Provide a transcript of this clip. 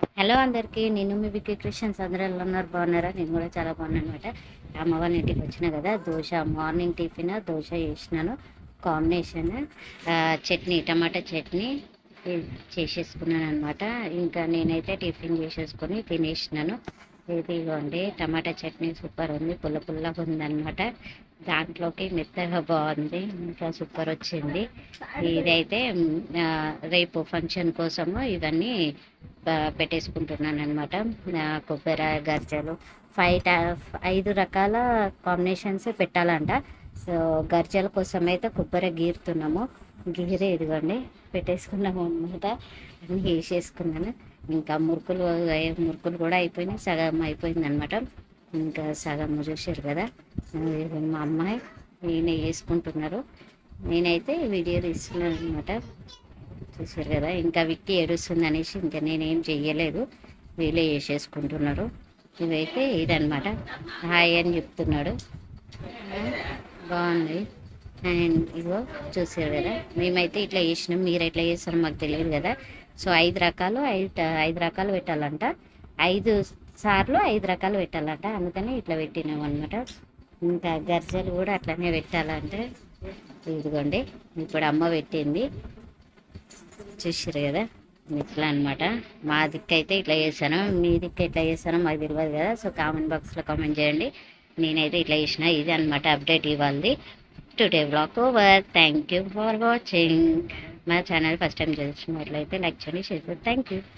Hello అందరికీ, నేను మీ Vicky Christians అందరూ ఎలా ఉన్నారు? బాగున్నారా? నేను కూడా చాలా బాగున్నాను అనమాట. అమ్మ వాళ్ళ ఇంటికి వచ్చిన కదా, దోశ మార్నింగ్ టిఫిన్ దోశ చేసినాను. కాంబినేషన్ చట్నీ, టమాటా చట్నీ చేసేసుకున్నాను అనమాట. ఇంకా నేనైతే టిఫిన్ చేసేసుకొని తినేసినాను. ఇదిగోండి, టమాటా చట్నీ సూపర్ ఉంది, పుల్ల పుల్లగా ఉందన్నమాట. దాంట్లోకి మెత్తగా బాగుంది, ఇంకా సూపర్ వచ్చింది. ఇదైతే రేపు ఫంక్షన్ కోసము ఇవన్నీ పెట్టేసుకుంటున్నాను అనమాట. కొబ్బరి గర్జలు 5 రకాల కాంబినేషన్స్ పెట్టాలంట. సో గర్జల కోసం అయితే కొబ్బరి గీరుతున్నాము. గీరే ఇదిగోండి పెట్టేసుకున్నాము అనమాట. అన్నీ వేసేసుకున్నాను. ఇంకా మురుకులు కూడా అయిపోయినాయి, సగం అయిపోయింది అనమాట. ఇంకా సగం చూసారు కదా, మా అమ్మాయి ఈయన వేసుకుంటున్నారు, నేనైతే వీడియో తీస్తున్నాను అనమాట. చూసారు కదా, ఇంకా విక్కీ ఏడుస్తుంది అనేసి ఇంకా నేనేం చెయ్యలేదు, వీళ్ళే వేసేసుకుంటున్నారు. ఇవైతే ఇదనమాట. హాయ్ అని చెప్తున్నాడు. బాగుంది. అండ్ ఇగో చూసారు కదా, మేమైతే ఇట్లా చేసినాం. మీరు ఎట్లా చేస్తారో మాకు తెలియదు కదా. సో 5 రకాలు పెట్టాలంట. 5 సార్లు 5 రకాలు పెట్టాలంట, అందుకని ఇట్లా పెట్టినాం అనమాట. ఇంకా గర్జలు కూడా అట్లనే పెట్టాలంటే ఇదిగోండి, ఇప్పుడు అమ్మ పెట్టింది. చూసారు కదా, ఇట్లా అనమాట. మా దిక్కు అయితే ఇట్లా చేశాను, మీ దిక్కు ఎట్లా చేస్తానో మాకు తెలియదు కదా. సో కామెంట్ బాక్స్లో కామెంట్ చేయండి. నేనైతే ఇట్లా చేసిన, ఇది అనమాట అప్డేట్ ఇవ్వాలి. Today blog over. Thank you for watching. మా ఛానల్ ఫస్ట్ టైం చూసినట్లయితే లైక్ చేయండి, షేర్ చేయండి. Thank you.